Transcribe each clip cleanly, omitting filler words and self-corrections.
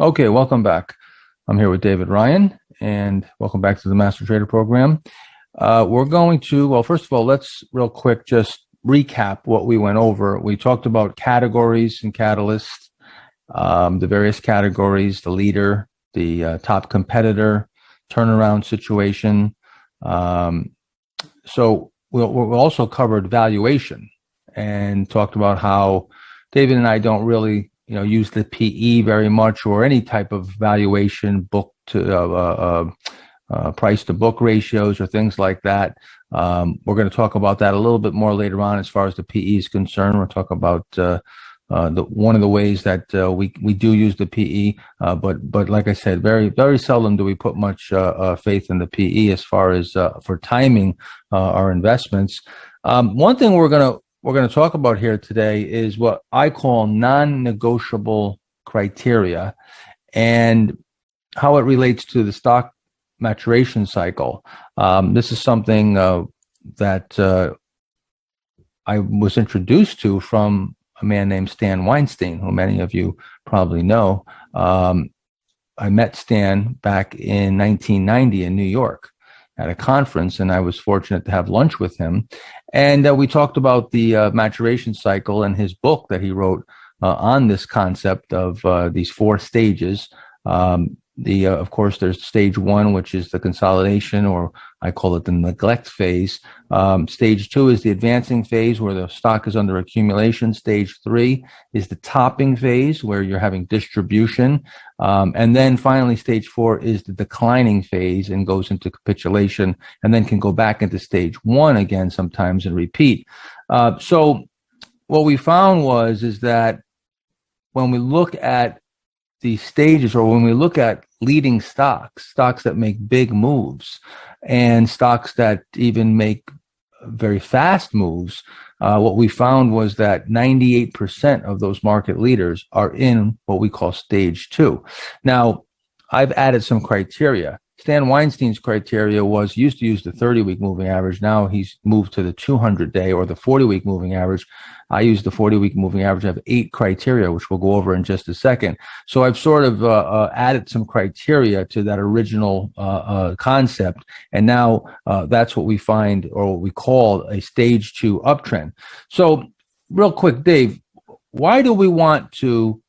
Okay, welcome back. I'm here with David Ryan, and welcome back to the Master Trader Program. We're going to, well, first of all, let's real quick just recap what we went over. We talked about categories and catalysts, the various categories, the leader, the top competitor, turnaround situation. So we also covered valuation and talked about how David and I don't really use the PE very much, or any type of valuation, book to price to book ratios or things like that. We're going to talk about that a little bit more later on as far as the PE is concerned. We'll talk about one of the ways that we do use the PE, but like I said, very seldom do we put much faith in the PE as far as for timing our investments. One thing we're going to talk about here today is what I call non-negotiable criteria and how it relates to the stock maturation cycle. This is something that I was introduced to from a man named Stan Weinstein, who many of you probably know. I met Stan back in 1990 in New York at a conference, and I was fortunate to have lunch with him. And we talked about the maturation cycle and his book that he wrote on this concept of these four stages. Of course, there's stage one, which is the consolidation, or I call it the neglect phase. Stage two is the advancing phase, where the stock is under accumulation. Stage three is the topping phase, where you're having distribution. And then finally, stage four is the declining phase and goes into capitulation, and then can go back into stage one again sometimes and repeat. So what we found is that when we look at the stages, or when we look at leading stocks that make big moves, and stocks that even make very fast moves, what we found was that 98% of those market leaders are in what we call stage two. Now, I've added some criteria. Stan Weinstein's criteria used to use the 30-week moving average. Now he's moved to the 200-day or the 40-week moving average. I use the 40-week moving average. I have 8 criteria, which we'll go over in just a second. So I've sort of added some criteria to that original concept, and now that's what we find, or what we call a stage two uptrend. So real quick, Dave, why do we want to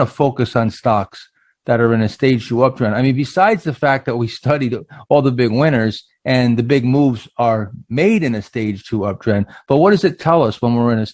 focus on stocks that are in a stage two uptrend? I mean, besides the fact that we studied all the big winners and the big moves are made in a stage two uptrend, but what does it tell us when we're in an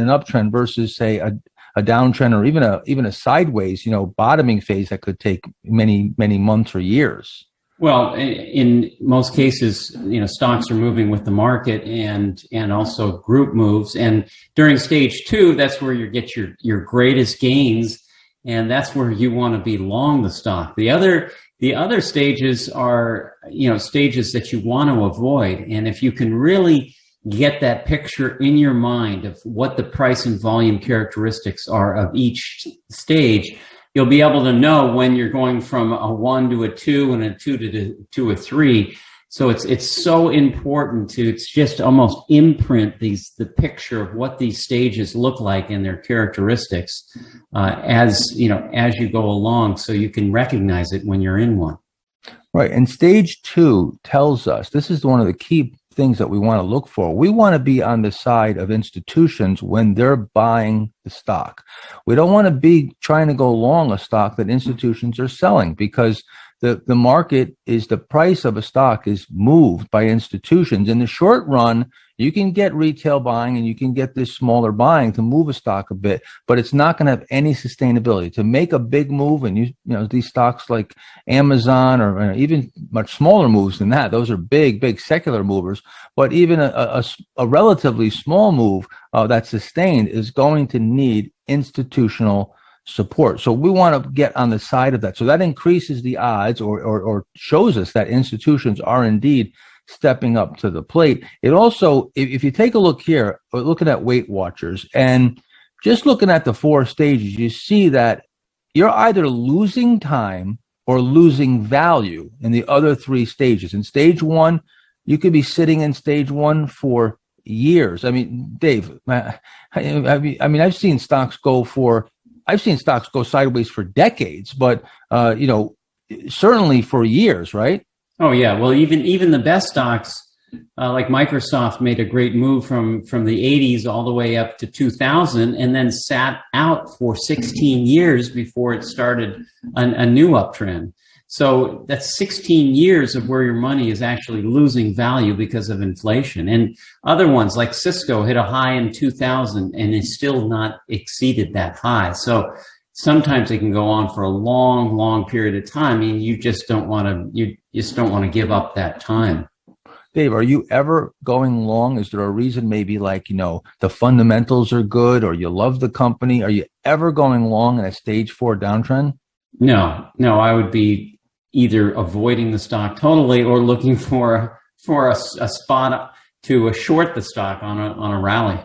uptrend versus, say, a downtrend, or even a sideways, bottoming phase that could take many months or years? Well, in most cases, stocks are moving with the market and also group moves. And during stage two, that's where you get your greatest gains. And that's where you want to be long the stock. The other stages are, stages that you want to avoid. And if you can really get that picture in your mind of what the price and volume characteristics are of each stage, you'll be able to know when you're going from a 1 to a 2 and a 2 to a 3. So it's so important to just almost imprint the picture of what these stages look like and their characteristics as you go along, so you can recognize it when you're in one. Right, and stage two tells us, this is one of the key things that we want to look for. We want to be on the side of institutions when they're buying the stock. We don't want to be trying to go long a stock that institutions are selling, because the market is, the price of a stock is moved by institutions. In the short run, you can get retail buying and you can get this smaller buying to move a stock a bit, but it's not going to have any sustainability. To make a big move, and these stocks like Amazon, or even much smaller moves than that, those are big secular movers. But even a relatively small move that's sustained is going to need institutional support. So we want to get on the side of that. So that increases the odds, or shows us that institutions are indeed stepping up to the plate. It also, if you take a look here, we're looking at Weight Watchers, and just looking at the 4 stages, you see that you're either losing time or losing value in the other 3 stages. In stage 1, you could be sitting in stage 1 for years. I mean, Dave, I've seen stocks go for I've seen stocks go sideways for decades, but you know, certainly for years, right? Oh yeah. Well, even the best stocks, like Microsoft, made a great move from the 80s all the way up to 2000, and then sat out for 16 years before it started a new uptrend. So that's 16 years of where your money is actually losing value because of inflation. And other ones like Cisco hit a high in 2000 and is still not exceeded that high. So sometimes it can go on for a long, long period of time. I mean, you just don't want to give up that time. Dave, are you ever going long? Is there a reason, maybe like, you know, the fundamentals are good or you love the company? Are you ever going long in a stage 4 downtrend? No, I would be either avoiding the stock totally or looking for a spot to short the stock on a rally.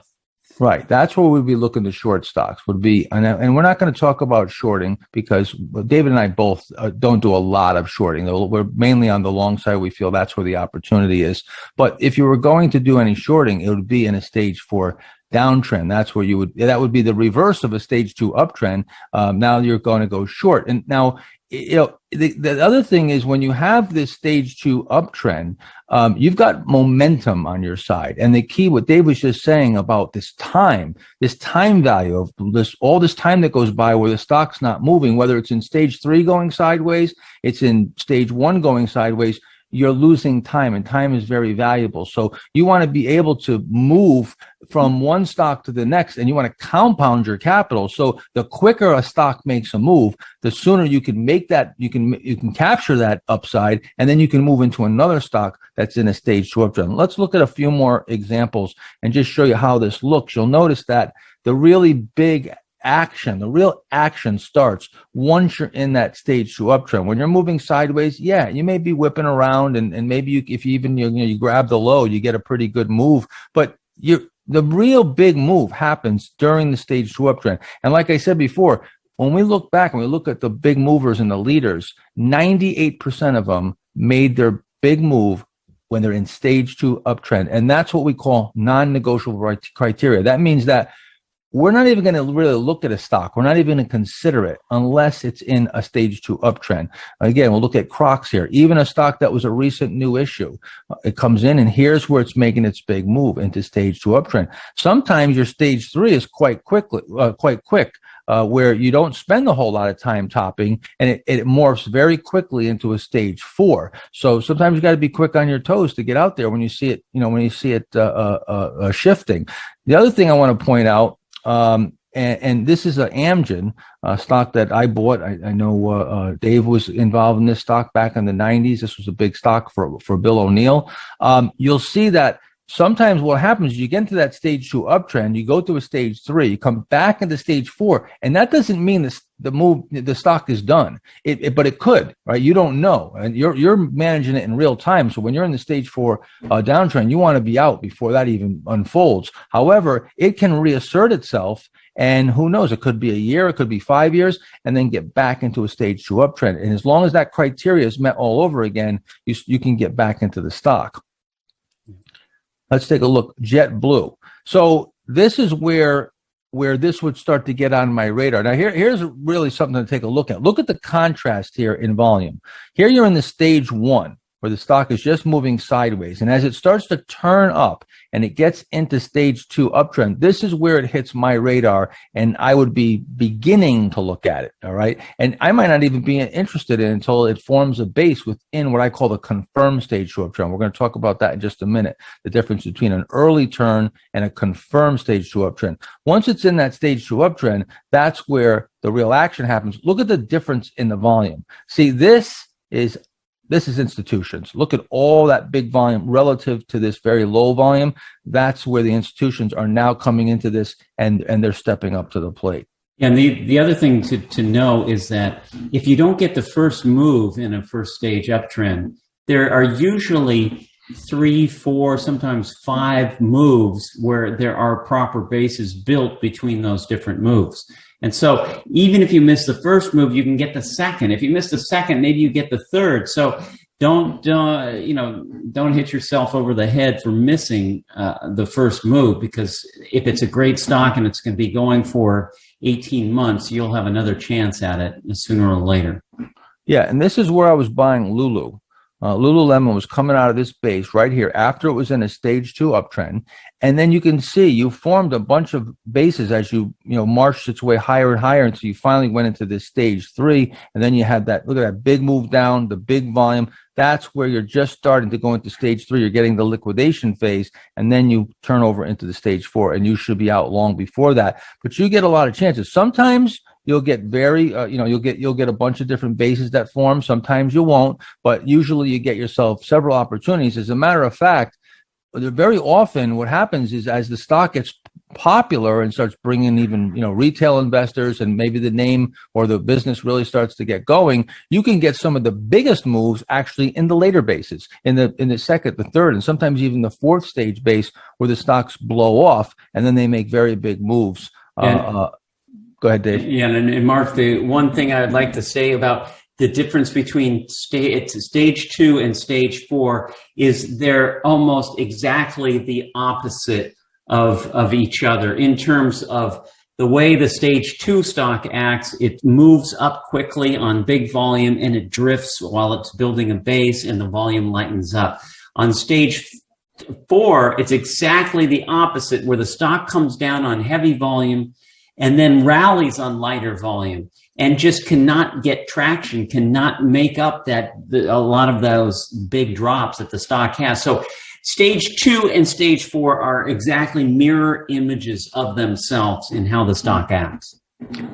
Right. That's where we'd be looking to short stocks would be. And we're not going to talk about shorting because David and I both don't do a lot of shorting. We're mainly on the long side. We feel that's where the opportunity is. But if you were going to do any shorting, it would be in a stage 4 downtrend. That's where that would be the reverse of a stage 2 uptrend. Now you're going to go short. And now, you know, the other thing is when you have this stage 2 uptrend, you've got momentum on your side. And the key, what Dave was just saying about this time value of all this time that goes by where the stock's not moving, whether it's in stage 3 going sideways, it's in stage 1 going sideways, you're losing time, and time is very valuable. So you want to be able to move from one stock to the next, and you want to compound your capital. So the quicker a stock makes a move, the sooner you can make that, you can capture that upside, and then you can move into another stock that's in a stage 2 uptrend. Let's look at a few more examples and just show you how this looks. You'll notice that the real action starts once you're in that stage 2 uptrend. When you're moving sideways, yeah, you may be whipping around, and maybe if you even you grab the low, you get a pretty good move. But the real big move happens during the stage 2 uptrend. And like I said before, when we look back and we look at the big movers and the leaders, 98% of them made their big move when they're in stage 2 uptrend. And that's what we call non-negotiable criteria. That means that we're not even going to really look at a stock. We're not even going to consider it unless it's in a stage 2 uptrend. Again, we'll look at Crocs here. Even a stock that was a recent new issue, it comes in and here's where it's making its big move into stage 2 uptrend. Sometimes your stage 3 is quite quick, where you don't spend a whole lot of time topping, and it morphs very quickly into a stage 4. So sometimes you got to be quick on your toes to get out there when you see it, shifting. The other thing I want to point out, and this is an Amgen stock that I bought. I know Dave was involved in this stock back in the 90s. This was a big stock for Bill O'Neill. You'll see that sometimes what happens is you get into that stage 2 uptrend, you go to a stage 3, you come back into stage 4, and that doesn't mean the stock is done. But it could, right? You don't know, and you're managing it in real time. So when you're in the stage 4 downtrend, you want to be out before that even unfolds. However, it can reassert itself, and who knows? It could be a year, it could be 5 years, and then get back into a stage 2 uptrend. And as long as that criteria is met all over again, you can get back into the stock. Let's take a look. JetBlue. So this is where this would start to get on my radar. Now here's really something to take a look at. Look at the contrast here in volume. Here you're in the stage 1, where the stock is just moving sideways. And as it starts to turn up and it gets into stage 2 uptrend, this is where it hits my radar, and I would be beginning to look at it, all right? And I might not even be interested in it until it forms a base within what I call the confirmed stage 2 uptrend. We're going to talk about that in just a minute, the difference between an early turn and a confirmed stage 2 uptrend. Once it's in that stage 2 uptrend, that's where the real action happens. Look at the difference in the volume. See, this is institutions. Look at all that big volume relative to this very low volume. That's where the institutions are now coming into this, and they're stepping up to the plate. And the other thing to know is that if you don't get the first move in a first stage uptrend, there are usually 3, 4, sometimes 5 moves where there are proper bases built between those different moves. And so even if you miss the first move, you can get the second. If you miss the second, maybe you get the third. So don't hit yourself over the head for missing the first move, because if it's a great stock and it's going to be going for 18 months, you'll have another chance at it sooner or later. Yeah, and this is where I was buying Lulu. Lululemon was coming out of this base right here after it was in a stage 2 uptrend. And then you can see you formed a bunch of bases as you marched its way higher and higher until you finally went into this stage 3. And then you had that, look at that big move down, the big volume. That's where you're just starting to go into stage 3. You're getting the liquidation phase, and then you turn over into the stage 4, and you should be out long before that. But you get a lot of chances. Sometimes you'll get you'll get a bunch of different bases that form. Sometimes you won't, but usually you get yourself several opportunities. As a matter of fact, very often what happens is as the stock gets popular and starts bringing even retail investors, and maybe the name or the business really starts to get going, you can get some of the biggest moves actually in the later bases, in the second, the third, and sometimes even the fourth stage base, where the stocks blow off and then they make very big moves. Go ahead, Dave. Yeah, and Mark, the one thing I'd like to say about the difference between stage 2 and stage 4 is they're almost exactly the opposite of each other in terms of the way the stage 2 stock acts. It moves up quickly on big volume and it drifts while it's building a base, and the volume lightens up. On stage 4, it's exactly the opposite, where the stock comes down on heavy volume and then rallies on lighter volume, and just cannot get traction, cannot make up a lot of those big drops that the stock has. So stage 2 and stage 4 are exactly mirror images of themselves in how the stock acts.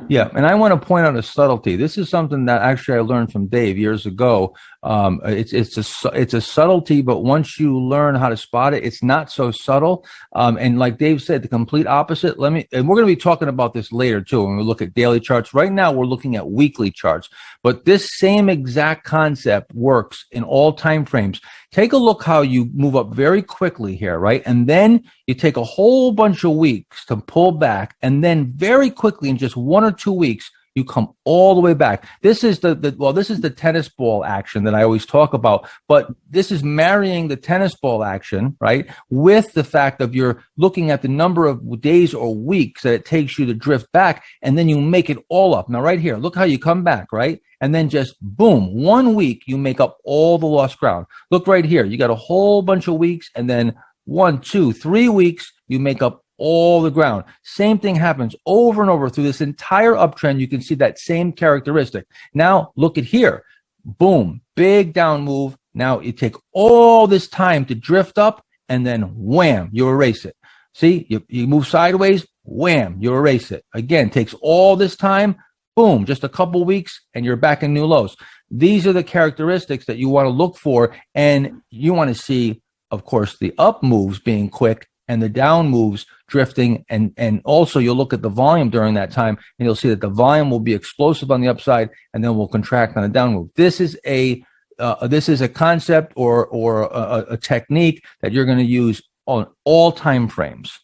Yeah, and I want to point out a subtlety. This is something that actually I learned from Dave years ago. It's a subtlety, but once you learn how to spot it, it's not so subtle. And like Dave said, the complete opposite. And we're going to be talking about this later too when we look at daily charts. Right now, we're looking at weekly charts, but this same exact concept works in all time frames. Take a look how you move up very quickly here, right? And then you take a whole bunch of weeks to pull back, and then very quickly in just 1 or 2 weeks, you come all the way back. This is this is the tennis ball action that I always talk about, but this is marrying the tennis ball action, right, with the fact of you're looking at the number of days or weeks that it takes you to drift back, and then you make it all up. Now, right here, look how you come back, right? And then just boom, 1 week, you make up all the lost ground. Look right here. You got a whole bunch of weeks, and then 1, 2, 3 weeks, you make up all the ground. Same thing happens over and over through this entire uptrend. You can see that same characteristic. Now look at here. Boom, big down move. Now you take all this time to drift up, and then wham, you erase it. See, you move sideways, wham, you erase it. Again, takes all this time, boom, just a couple weeks, and you're back in new lows. These are the characteristics that you want to look for, and you want to see, of course, the up moves being quick and the down moves drifting, and also you'll look at the volume during that time, and you'll see that the volume will be explosive on the upside and then will contract on the down move. This is a concept or a technique that you're going to use on all time frames.